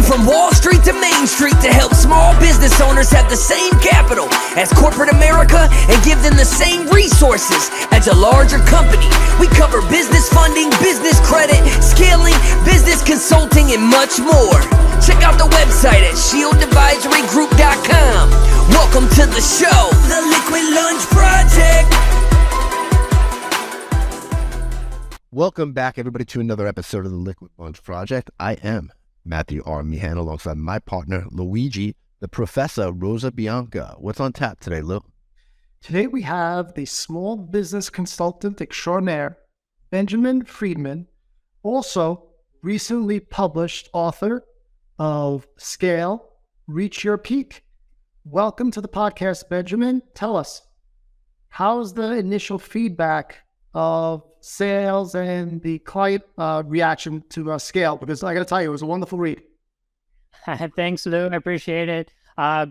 From Wall Street to Main Street to help small business owners have the same capital as corporate America and give them the same resources as a larger company. We cover business funding, business credit, scaling, business consulting, and much more. Check out the website at shieldadvisorygroup.com. Welcome to the show, The Liquid Lunch Project. Welcome back, everybody, to another episode of the Liquid Lunch Project. I am Matthew R. Meehan, alongside my partner, Luigi, the Professor Rosa Bianca. What's on tap today, Lou? Today we have the small business consultant extraordinaire, Benjamin Friedman, also recently published author of Scale, Reach Your Peak. Welcome to the podcast, Benjamin. Tell us, how's the initial feedback of sales and the client reaction to Scale? Because I got to tell you, it was a wonderful read. Thanks, Lou. I appreciate it.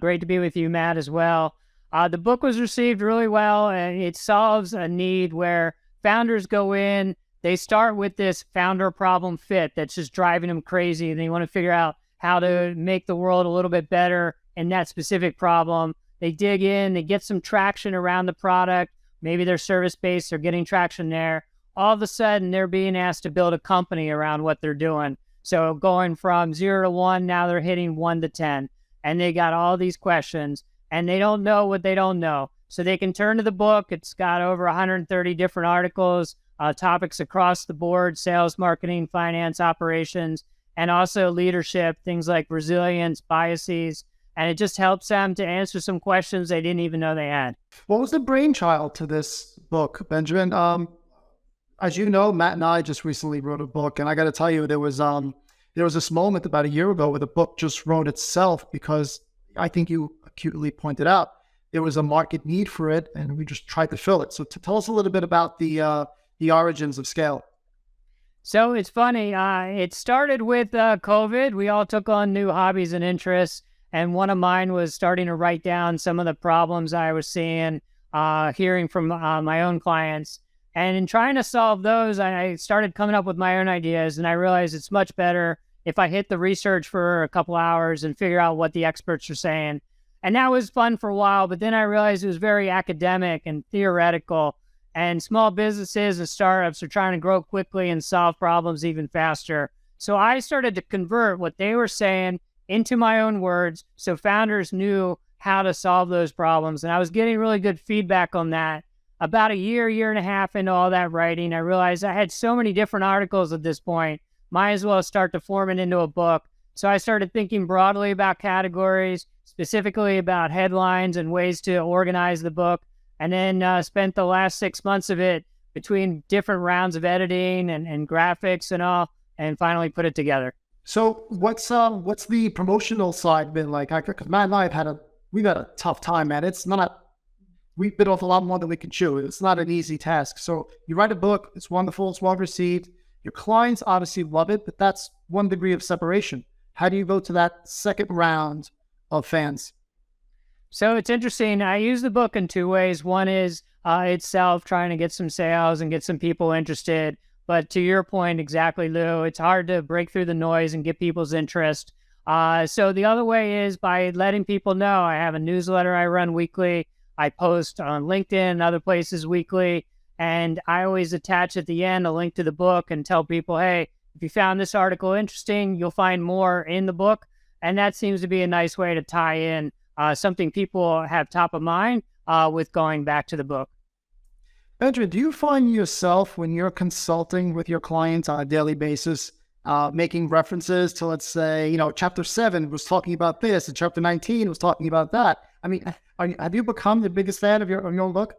Great to be with you, Matt, as well. The book was received really well, and it solves a need where founders go in, they start with this founder problem fit that's just driving them crazy, and they want to figure out how to make the world a little bit better in that specific problem. They dig in, they get some traction around the product. Maybe they're service-based, they're getting traction there. All of a sudden, they're being asked to build a company around what they're doing. So going from 0 to 1, now they're hitting 1 to 10. And they got all these questions, and they don't know what they don't know. So they can turn to the book. It's got over 130 different articles, topics across the board: sales, marketing, finance, operations, and also leadership, things like resilience, biases. And it just helps them to answer some questions they didn't even know they had. What was the brainchild to this book, Benjamin? As you know, Matt and I just recently wrote a book, and I got to tell you, there was this moment about a year ago where the book just wrote itself, because I think you acutely pointed out there was a market need for it, and we just tried to fill it. So to tell us a little bit about the origins of Scale. So it's funny. It started with COVID. We all took on new hobbies and interests. And one of mine was starting to write down some of the problems I was seeing, hearing from my own clients. And in trying to solve those, I started coming up with my own ideas. And I realized it's much better if I hit the research for a couple hours and figure out what the experts are saying. And that was fun for a while. But then I realized it was very academic and theoretical. And small businesses and startups are trying to grow quickly and solve problems even faster. So I started to convert what they were saying into my own words, so founders knew how to solve those problems. And I was getting really good feedback on that. About a year and a half into all that writing, I realized I had so many different articles at this point, might as well start to form it into a book. So I started thinking broadly about categories, specifically about headlines and ways to organize the book, and then spent the last 6 months of it between different rounds of editing and graphics and all, and finally put it together. So what's the promotional side been like? Because Matt and I we've had a tough time, man. We've bit off a lot more than we can chew. It's not an easy task. So you write a book, it's wonderful, it's well received. Your clients obviously love it, but that's one degree of separation. How do you go to that second round of fans? So it's interesting. I use the book in two ways. One is itself, trying to get some sales and get some people interested. But to your point, exactly, Lou, it's hard to break through the noise and get people's interest. So the other way is by letting people know. I have a newsletter I run weekly. I post on LinkedIn and other places weekly. And I always attach at the end a link to the book and tell people, hey, if you found this article interesting, you'll find more in the book. And that seems to be a nice way to tie in something people have top of mind with going back to the book. Benjamin, do you find yourself, when you're consulting with your clients on a daily basis, making references to, let's say, chapter 7 was talking about this and chapter 19 was talking about that? I mean, have you become the biggest fan of your own book?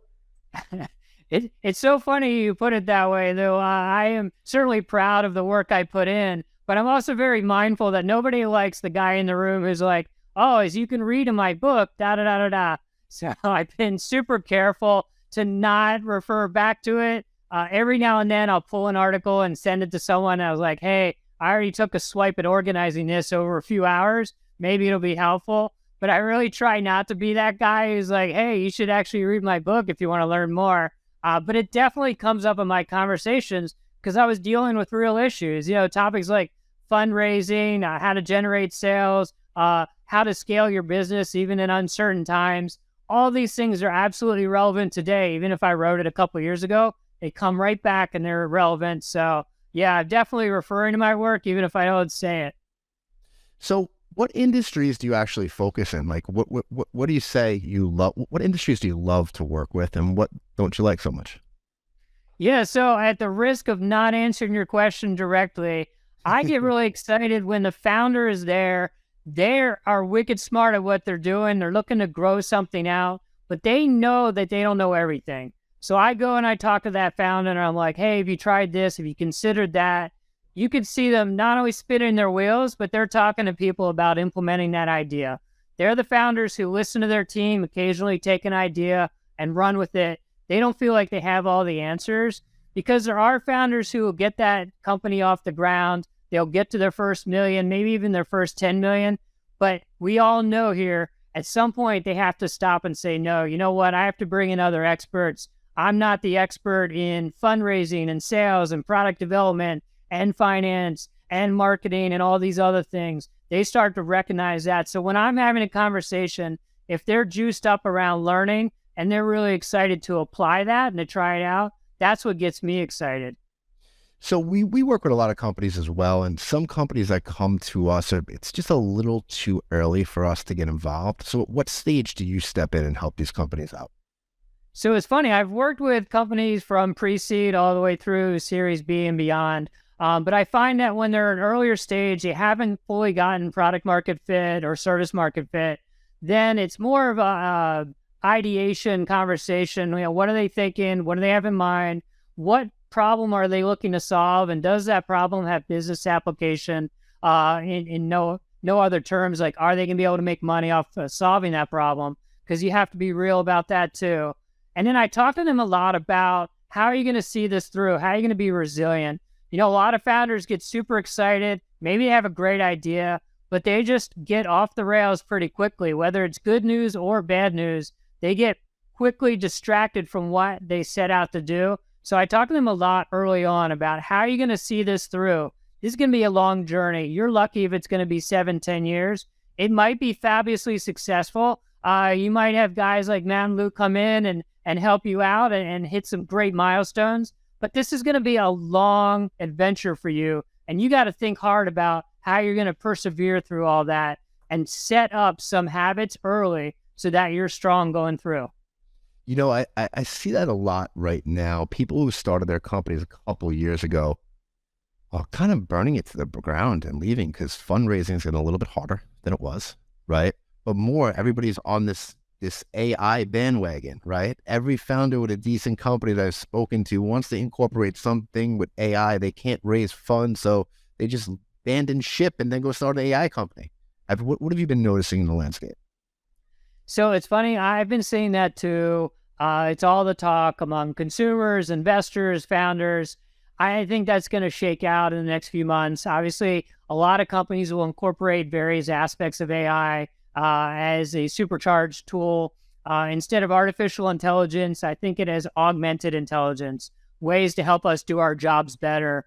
It's so funny you put it that way, though. I am certainly proud of the work I put in, but I'm also very mindful that nobody likes the guy in the room who's like, oh, as you can read in my book, da-da-da-da-da. So I've been super careful to not refer back to it. Every now and then I'll pull an article and send it to someone. I was like, hey, I already took a swipe at organizing this over a few hours. Maybe it'll be helpful. But I really try not to be that guy who's like, hey, you should actually read my book if you want to learn more. But it definitely comes up in my conversations because I was dealing with real issues, topics like fundraising, how to generate sales, how to scale your business even in uncertain times. All these things are absolutely relevant today. Even if I wrote it a couple of years ago, they come right back and they're relevant. So yeah, I'm definitely referring to my work, even if I don't say it. So what industries do you actually focus in? Like what do you say you love? What industries do you love to work with, and what don't you like so much? Yeah, so at the risk of not answering your question directly, I get really excited when the founder is there. They are wicked smart at what they're doing. They're looking to grow something out, but they know that they don't know everything. So I go and I talk to that founder and I'm like, hey, have you tried this? Have you considered that? You can see them not only spinning their wheels, but they're talking to people about implementing that idea. They're the founders who listen to their team, occasionally take an idea and run with it. They don't feel like they have all the answers, because there are founders who will get that company off the ground. They'll get to their first million, maybe even their first 10 million. But we all know here at some point they have to stop and say, no, you know what? I have to bring in other experts. I'm not the expert in fundraising and sales and product development and finance and marketing and all these other things. They start to recognize that. So when I'm having a conversation, if they're juiced up around learning and they're really excited to apply that and to try it out, that's what gets me excited. So we work with a lot of companies as well, and some companies that come to us, it's just a little too early for us to get involved. So at what stage do you step in and help these companies out? So it's funny, I've worked with companies from pre-seed all the way through Series B and beyond. But I find that when they're an earlier stage, they haven't fully gotten product market fit or service market fit, then it's more of a ideation conversation. You know, what are they thinking? What do they have in mind? What problem are they looking to solve? And does that problem have business application? In no other terms, like, are they going to be able to make money off solving that problem? Because you have to be real about that too. And then I talk to them a lot about, how are you going to see this through? How are you going to be resilient? You know, a lot of founders get super excited. Maybe they have a great idea, but they just get off the rails pretty quickly. Whether it's good news or bad news, they get quickly distracted from what they set out to do. So I talk to them a lot early on about, how are you going to see this through? This is going to be a long journey. You're lucky if it's going to be 7-10 years. It might be fabulously successful. You might have guys like Matt and Luke come in and help you out and hit some great milestones. But this is going to be a long adventure for you. And you got to think hard about how you're going to persevere through all that and set up some habits early so that you're strong going through. You know, I see that a lot right now. People who started their companies a couple of years ago are kind of burning it to the ground and leaving, because fundraising is getting a little bit harder than it was, right? But more, everybody's on this AI bandwagon, right? Every founder with a decent company that I've spoken to wants to incorporate something with AI. They can't raise funds, so they just abandon ship and then go start an AI company. What have you been noticing in the landscape? So it's funny, I've been seeing that too. It's all the talk among consumers, investors, founders. I think that's going to shake out in the next few months. Obviously, a lot of companies will incorporate various aspects of AI as a supercharged tool. Instead of artificial intelligence, I think it has augmented intelligence, ways to help us do our jobs better.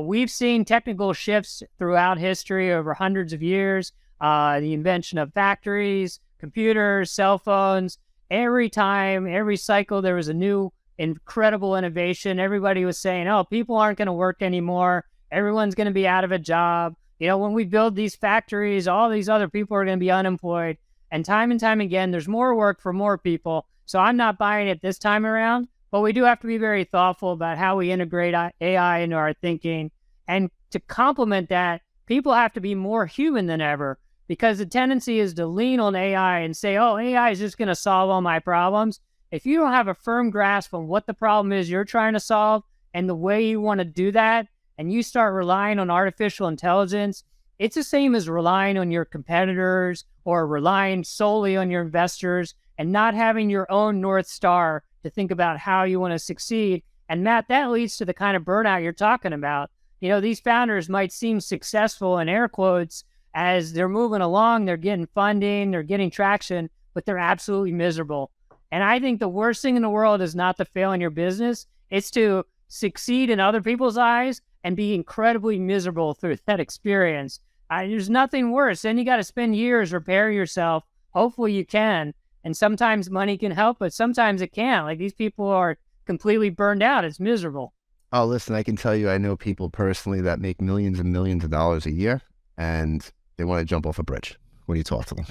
We've seen technical shifts throughout history over hundreds of years. The invention of factories, computers, cell phones. Every time, every cycle, there was a new incredible innovation. Everybody was saying, oh, people aren't going to work anymore. Everyone's going to be out of a job. You know, when we build these factories, all these other people are going to be unemployed. And time again, there's more work for more people. So I'm not buying it this time around, but we do have to be very thoughtful about how we integrate AI into our thinking. And to complement that, people have to be more human than ever, because the tendency is to lean on AI and say, oh, AI is just going to solve all my problems. If you don't have a firm grasp on what the problem is you're trying to solve and the way you want to do that, and you start relying on artificial intelligence, it's the same as relying on your competitors or relying solely on your investors and not having your own North Star to think about how you want to succeed. And Matt, that leads to the kind of burnout you're talking about. You know, these founders might seem successful in air quotes as they're moving along, they're getting funding, they're getting traction, but they're absolutely miserable. And I think the worst thing in the world is not to fail in your business. It's to succeed in other people's eyes and be incredibly miserable through that experience. There's nothing worse. Then you got to spend years repairing yourself. Hopefully you can. And sometimes money can help, but sometimes it can't. Like, these people are completely burned out. It's miserable. Oh, listen, I can tell you, I know people personally that make millions and millions of dollars a year, and they want to jump off a bridge when you talk to them.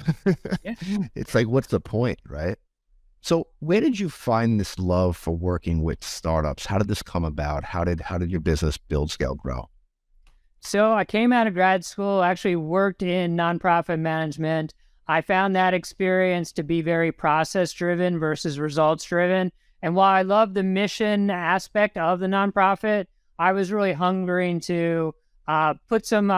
Yeah. It's like, what's the point, right? So where did you find this love for working with startups? How did this come about? How did your business build, scale, grow? So I came out of grad school, actually worked in nonprofit management. I found that experience to be very process driven versus results driven. And while I love the mission aspect of the nonprofit, I was really hungering to put some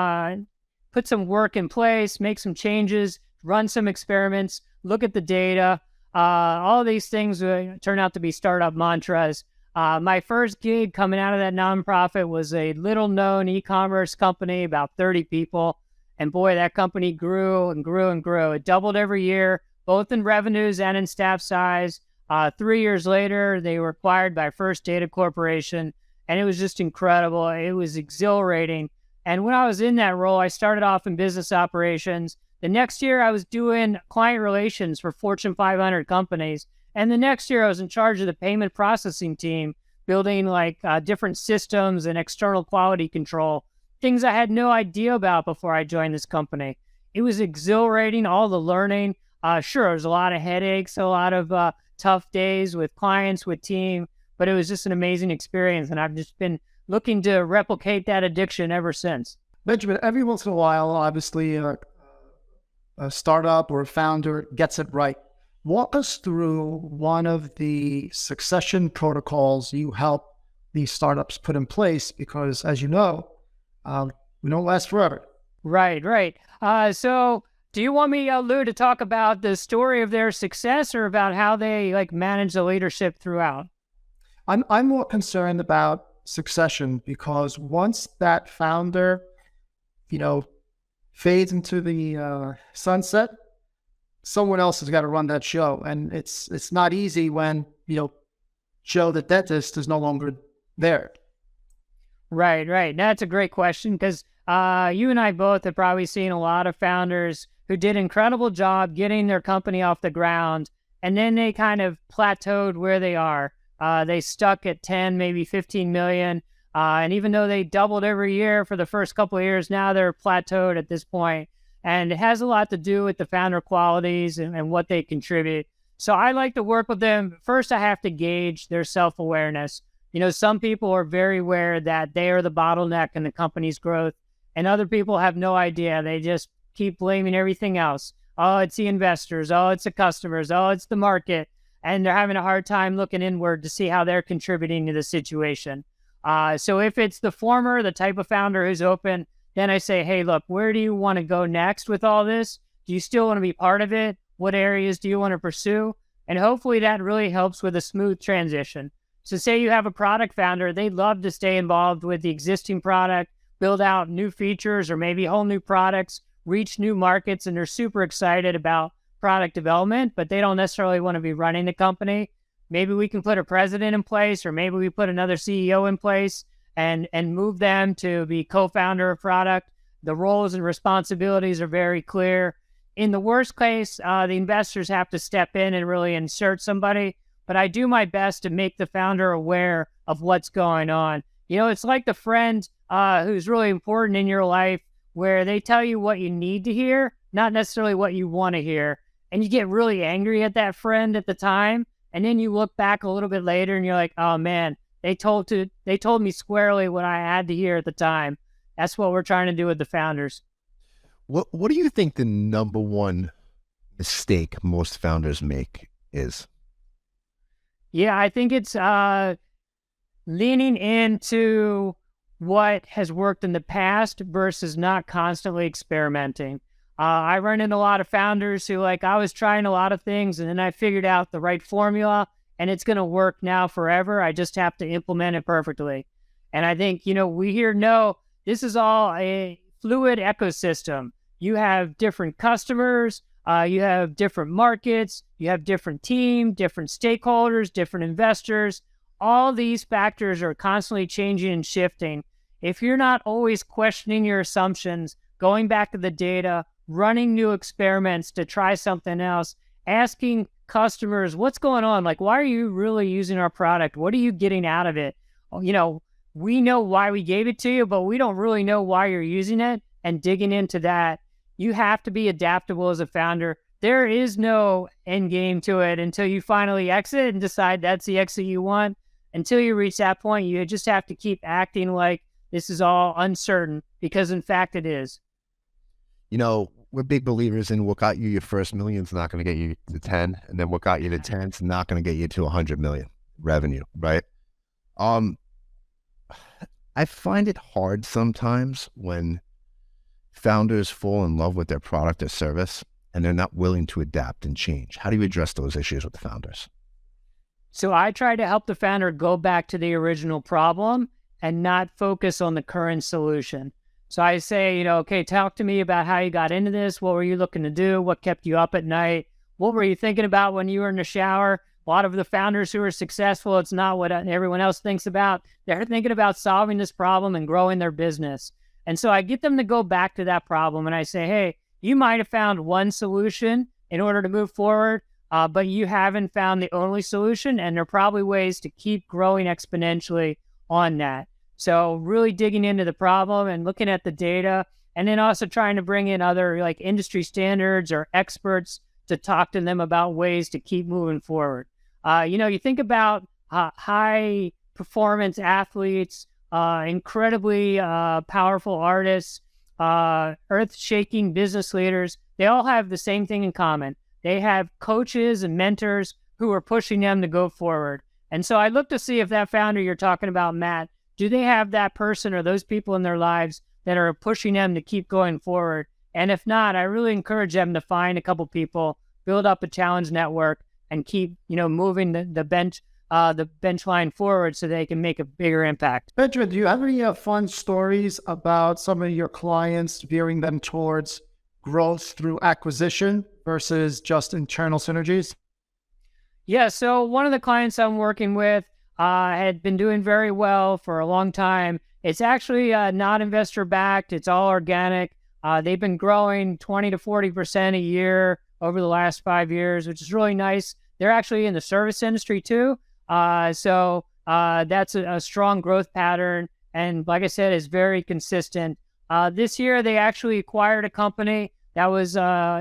work in place, make some changes, run some experiments, look at the data. All these things turn out to be startup mantras. My first gig coming out of that nonprofit was a little known e-commerce company, about 30 people. And boy, that company grew and grew and grew. It doubled every year, both in revenues and in staff size. 3 years later, they were acquired by First Data Corporation, and it was just incredible. It was exhilarating. And when I was in that role, I started off in business operations. The next year, I was doing client relations for Fortune 500 companies. And the next year, I was in charge of the payment processing team, building different systems and external quality control, things I had no idea about before I joined this company. It was exhilarating, all the learning. Sure, there was a lot of headaches, a lot of tough days with clients, with team, but it was just an amazing experience. And I've just been looking to replicate that addiction ever since. Benjamin, every once in a while, obviously, a startup or a founder gets it right. Walk us through one of the succession protocols you help these startups put in place, because as you know, we don't last forever. Right. So do you want me, Lou, to talk about the story of their success or about how they manage the leadership throughout? I'm more concerned about succession, because once that founder, fades into the sunset, someone else has got to run that show. And it's not easy when, Joe the dentist is no longer there. Right. That's a great question, because you and I both have probably seen a lot of founders who did an incredible job getting their company off the ground, and then they kind of plateaued where they are. They stuck at 10, maybe 15 million. And even though they doubled every year for the first couple of years, now they're plateaued at this point. And it has a lot to do with the founder qualities and what they contribute. So I like to work with them. First, I have to gauge their self-awareness. Some people are very aware that they are the bottleneck in the company's growth, and other people have no idea. They just keep blaming everything else. Oh, it's the investors. Oh, it's the customers. Oh, it's the market. And they're having a hard time looking inward to see how they're contributing to the situation. So if it's the former, the type of founder who's open, then I say, hey, look, where do you want to go next with all this? Do you still want to be part of it? What areas do you want to pursue? And hopefully that really helps with a smooth transition. So say you have a product founder, they'd love to stay involved with the existing product, build out new features or maybe whole new products, reach new markets, and they're super excited about product development, but they don't necessarily want to be running the company. Maybe we can put a president in place, or maybe we put another CEO in place and move them to be co-founder of product. The roles and responsibilities are very clear. In the worst case, the investors have to step in and really insert somebody, but I do my best to make the founder aware of what's going on. It's like the friend who's really important in your life, where they tell you what you need to hear, not necessarily what you want to hear. And you get really angry at that friend at the time. And then you look back a little bit later and you're like, oh man, they told me squarely what I had to hear at the time. That's what we're trying to do with the founders. What do you think the number one mistake most founders make is? Yeah, I think it's leaning into what has worked in the past versus not constantly experimenting. I run into a lot of founders who I was trying a lot of things and then I figured out the right formula and it's going to work now forever. I just have to implement it perfectly. And I think, we here know this is all a fluid ecosystem. You have different customers, you have different markets, you have different team, different stakeholders, different investors. All these factors are constantly changing and shifting. if you're not always questioning your assumptions, going back to the data, running new experiments to try something else, asking customers, what's going on? Like, why are you really using our product? What are you getting out of it? We know why we gave it to you, but we don't really know why you're using it, and digging into that. You have to be adaptable as a founder. There is no end game to it until you finally exit and decide that's the exit you want. Until you reach that point, you just have to keep acting like this is all uncertain, because in fact it is. We're big believers in what got you your first million is not going to get you to 10, and then what got you to 10 is not going to get you to 100 million revenue, right? I find it hard sometimes when founders fall in love with their product or service and they're not willing to adapt and change. How do you address those issues with the founders? So I try to help the founder go back to the original problem and not focus on the current solution. So I say, okay, talk to me about how you got into this. What were you looking to do? What kept you up at night? What were you thinking about when you were in the shower? A lot of the founders who are successful, it's not what everyone else thinks about. They're thinking about solving this problem and growing their business. And so I get them to go back to that problem, and I say, hey, you might have found one solution in order to move forward, but you haven't found the only solution, and there are probably ways to keep growing exponentially on that. So really digging into the problem and looking at the data, and then also trying to bring in other like industry standards or experts to talk to them about ways to keep moving forward. You think about high performance athletes, incredibly powerful artists, earth-shaking business leaders. They all have the same thing in common. They have coaches and mentors who are pushing them to go forward. And so I look to see if that founder you're talking about, Matt, do they have that person or those people in their lives that are pushing them to keep going forward? And if not, I really encourage them to find a couple people, build up a challenge network, and keep, moving the bench line forward so they can make a bigger impact. Benjamin, do you have any fun stories about some of your clients veering them towards growth through acquisition versus just internal synergies? Yeah, so one of the clients I'm working with had been doing very well for a long time. It's actually not investor backed. It's all organic. They've been growing 20 to 40% a year over the last 5 years, which is really nice. They're actually in the service industry too. So that's a strong growth pattern. And like I said, is very consistent. This year, they actually acquired a company that was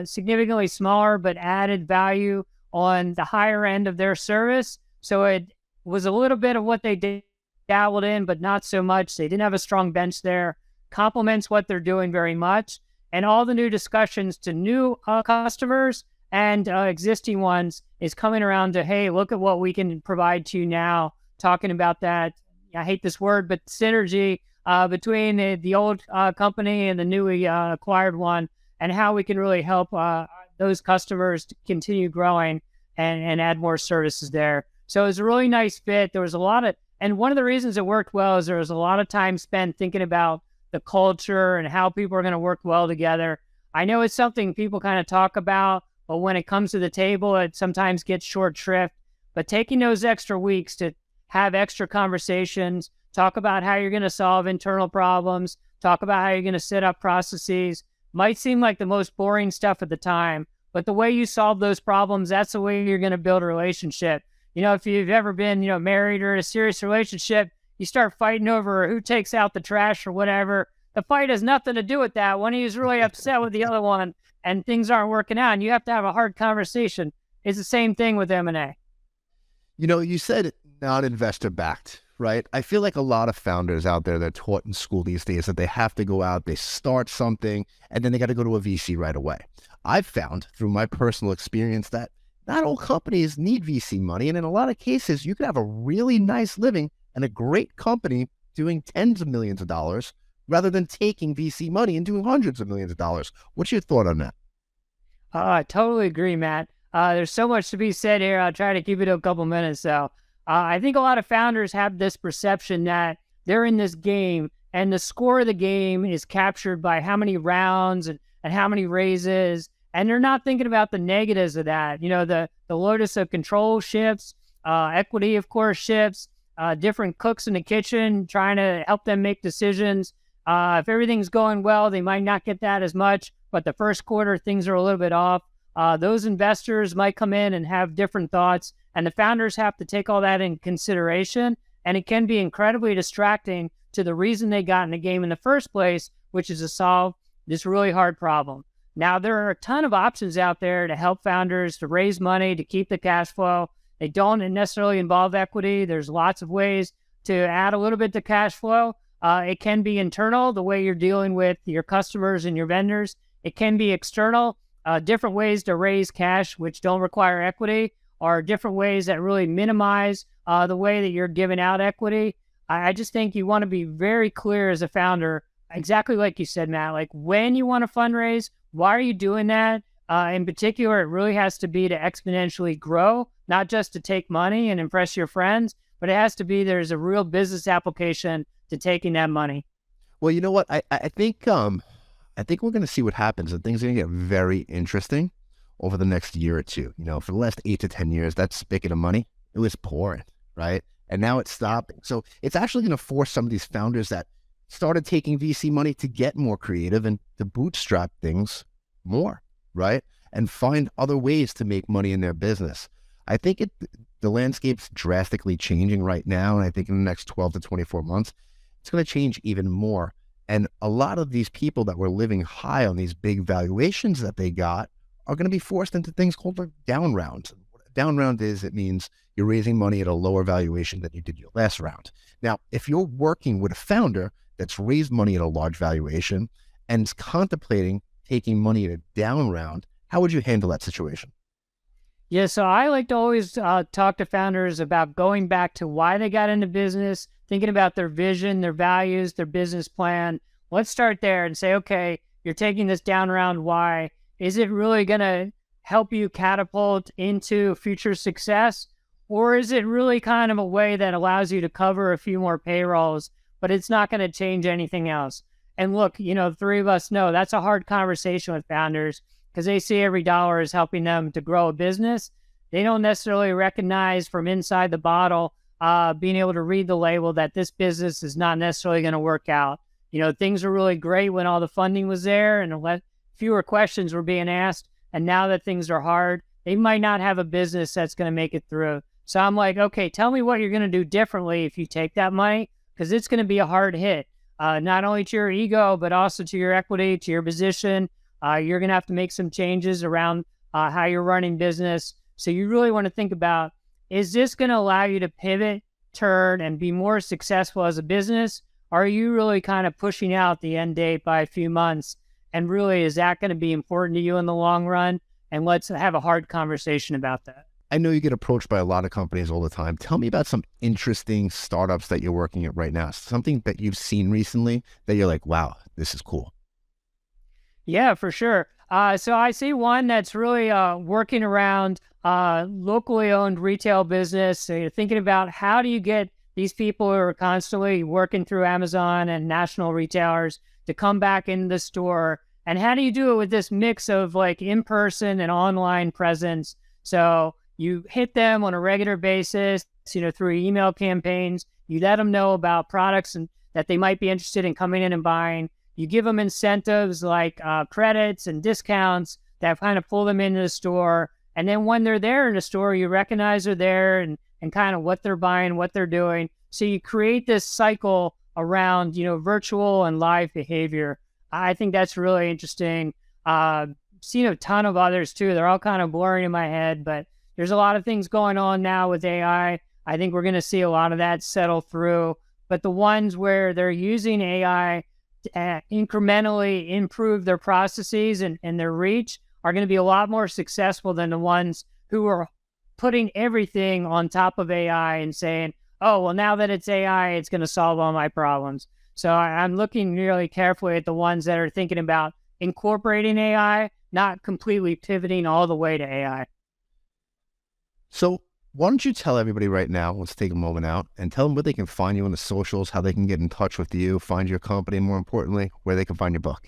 significantly smaller, but added value on the higher end of their service. So it was a little bit of what they dabbled in, but not so much. They didn't have a strong bench there. Complements what they're doing very much. And all the new discussions to new customers and existing ones is coming around to, hey, look at what we can provide to you now. Talking about that, I hate this word, but synergy between the old company and the newly acquired one, and how we can really help those customers to continue growing and add more services there. So it was a really nice fit. There was a lot of, and one of the reasons it worked well is there was a lot of time spent thinking about the culture and how people are going to work well together. I know it's something people kind of talk about, but when it comes to the table, it sometimes gets short shrift. But taking those extra weeks to have extra conversations, talk about how you're going to solve internal problems, talk about how you're going to set up processes, might seem like the most boring stuff at the time, but the way you solve those problems, that's the way you're going to build a relationship. If you've ever been, married or in a serious relationship, you start fighting over who takes out the trash or whatever. The fight has nothing to do with that. One of you is really upset with the other one and things aren't working out, and you have to have a hard conversation. It's the same thing with M&A. You said not investor backed, right? I feel like a lot of founders out there, they're taught in school these days that they have to go out, they start something, and then they got to go to a VC right away. I've found through my personal experience that not all companies need VC money. And in a lot of cases, you can have a really nice living and a great company doing tens of millions of dollars rather than taking VC money and doing hundreds of millions of dollars. What's your thought on that? I totally agree, Matt. There's so much to be said here. I'll try to keep it to a couple minutes, though. I think a lot of founders have this perception that they're in this game and the score of the game is captured by how many rounds and how many raises. And they're not thinking about the negatives of that. The locus of control shifts, equity, of course, shifts. different cooks in the kitchen, trying to help them make decisions. If everything's going well, they might not get that as much, but the first quarter, things are a little bit off. Those investors might come in and have different thoughts, and the founders have to take all that in consideration, and it can be incredibly distracting to the reason they got in the game in the first place, which is to solve this really hard problem. Now, there are a ton of options out there to help founders to raise money, to keep the cash flow. They don't necessarily involve equity. There's lots of ways to add a little bit to cash flow. It can be internal, the way you're dealing with your customers and your vendors. It can be external, different ways to raise cash which don't require equity, or different ways that really minimize the way that you're giving out equity. I just think you want to be very clear as a founder, exactly like you said, Matt, like when you want to fundraise, why are you doing that? In particular, it really has to be to exponentially grow, not just to take money and impress your friends, but it has to be there's a real business application to taking that money. Well, you know what? I think we're going to see what happens, and things are going to get very interesting over the next year or two. You know, for the last 8 to 10 years, that spigot of money, it was pouring, right? And now it's stopping. So it's actually going to force some of these founders that started taking VC money to get more creative and to bootstrap things more, right? And find other ways to make money in their business. I think the landscape's drastically changing right now, and I think in the next 12 to 24 months, it's going to change even more. And a lot of these people that were living high on these big valuations that they got are going to be forced into things called a down round. What a down round is, it means you're raising money at a lower valuation than you did your last round. Now, if you're working with a founder that's raised money at a large valuation and is contemplating taking money at a down round, how would you handle that situation? Yeah, so I like to always talk to founders about going back to why they got into business, thinking about their vision, their values, their business plan. Let's start there and say, okay, you're taking this down round. Why? Is it really going to help you catapult into future success? Or is it really kind of a way that allows you to cover a few more payrolls, but it's not going to change anything else? And look, you know, the three of us know that's a hard conversation with founders because they see every dollar as helping them to grow a business. They don't necessarily recognize from inside the bottle, being able to read the label that this business is not necessarily going to work out. You know, things were really great when all the funding was there and fewer questions were being asked. And now that things are hard, they might not have a business that's going to make it through. So I'm like, okay, tell me what you're going to do differently if you take that money, because it's going to be a hard hit, not only to your ego, but also to your equity, to your position. You're going to have to make some changes around how you're running business. So you really want to think about, is this going to allow you to pivot, turn, and be more successful as a business? Or are you really kind of pushing out the end date by a few months? And really, is that going to be important to you in the long run? And let's have a hard conversation about that. I know you get approached by a lot of companies all the time. Tell me about some interesting startups that you're working at right now. Something that you've seen recently that you're like, wow, this is cool. Yeah, for sure. So I see one that's really working around locally owned retail business. So you're thinking about how do you get these people who are constantly working through Amazon and national retailers to come back into the store, and how do you do it with this mix of like in-person and online presence? So you hit them on a regular basis, you know, through email campaigns. You let them know about products and that they might be interested in coming in and buying. You give them incentives like credits and discounts that kind of pull them into the store. And then when they're there in the store, you recognize they're there and kind of what they're buying, what they're doing. So you create this cycle around, you know, virtual and live behavior. I think that's really interesting. Seen a ton of others too. They're all kind of blurring in my head, but there's a lot of things going on now with AI. I think we're going to see a lot of that settle through. But the ones where they're using AI to incrementally improve their processes and their reach are going to be a lot more successful than the ones who are putting everything on top of AI and saying, oh, well, now that it's AI, it's going to solve all my problems. So I'm looking really carefully at the ones that are thinking about incorporating AI, not completely pivoting all the way to AI. So why don't you tell everybody right now, let's take a moment out and tell them where they can find you on the socials, how they can get in touch with you, find your company, and more importantly, where they can find your book.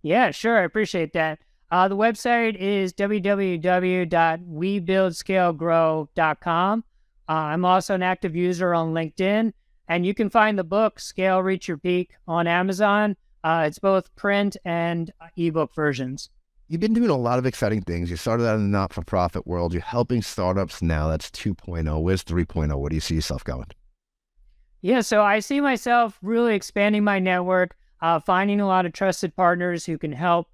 Yeah, sure. I appreciate that. The website is www.webuildscalegrow.com. I'm also an active user on LinkedIn, and you can find the book Scale, Reach Your Peak on Amazon. It's both print and ebook versions. You've been doing a lot of exciting things. You started out in the not-for-profit world. You're helping startups now. That's 2.0. Where's 3.0? Where do you see yourself going? Yeah, so I see myself really expanding my network, finding a lot of trusted partners who can help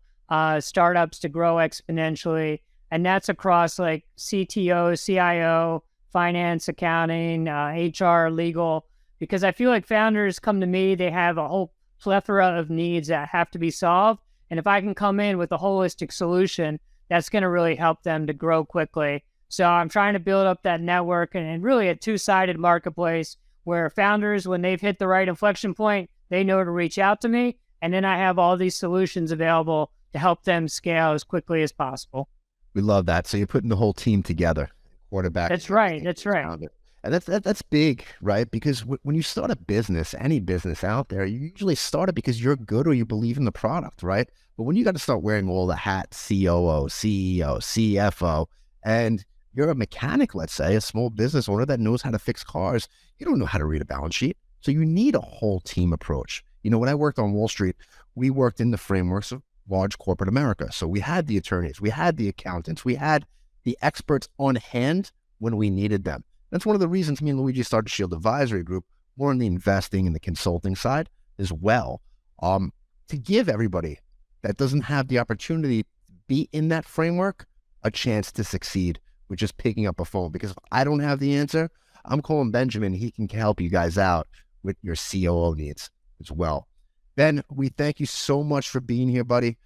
startups to grow exponentially. And that's across like CTO, CIO, finance, accounting, HR, legal, because I feel like founders come to me, they have a whole plethora of needs that have to be solved. And if I can come in with a holistic solution, that's going to really help them to grow quickly. So I'm trying to build up that network and really a two-sided marketplace where founders, when they've hit the right inflection point, they know to reach out to me. And then I have all these solutions available to help them scale as quickly as possible. We love that. So you're putting the whole team together. Quarterback. That's right. That's right. And that's big, right? Because when you start a business, any business out there, you usually start it because you're good or you believe in the product, right? But when you got to start wearing all the hats, COO, CEO, CFO, and you're a mechanic, let's say, a small business owner that knows how to fix cars, you don't know how to read a balance sheet. So you need a whole team approach. You know, when I worked on Wall Street, we worked in the frameworks of large corporate America. So we had the attorneys, we had the accountants, we had the experts on hand when we needed them. That's one of the reasons me and Luigi started Shield Advisory Group, more on the investing and the consulting side as well, to give everybody that doesn't have the opportunity to be in that framework a chance to succeed with just picking up a phone. Because if I don't have the answer, I'm calling Benjamin. He can help you guys out with your COO needs as well. Ben, we thank you so much for being here, buddy.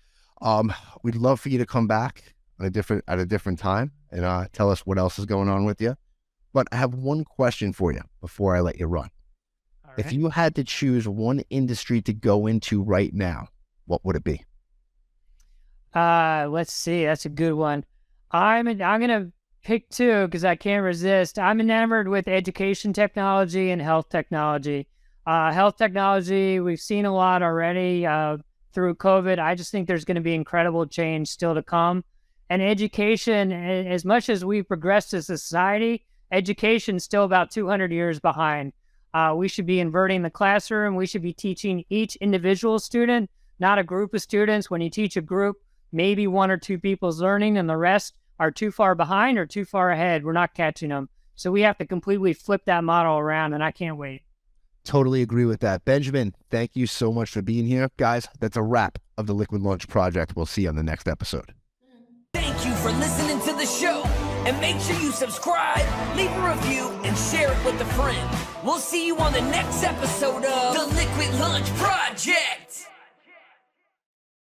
We'd love for you to come back at a different time and tell us what else is going on with you. But I have one question for you before I let you run. All right. If you had to choose one industry to go into right now, what would it be? Let's see. That's a good one. I'm going to pick two because I can't resist. I'm enamored with education technology and health technology. Health technology, we've seen a lot already through COVID. I just think there's going to be incredible change still to come. And education, as much as we've progressed as a society, education's still about 200 years behind. We should be inverting the classroom. We should be teaching each individual student, not a group of students. When you teach a group, maybe one or two people's learning and the rest are too far behind or too far ahead. We're not catching them. So we have to completely flip that model around, and I can't wait. Totally agree with that. Benjamin, thank you so much for being here. Guys, that's a wrap of the Liquid Launch Project. We'll see you on the next episode. Thank you for listening to the show. And make sure you subscribe, leave a review, and share it with a friend. We'll see you on the next episode of the Liquid Launch Project.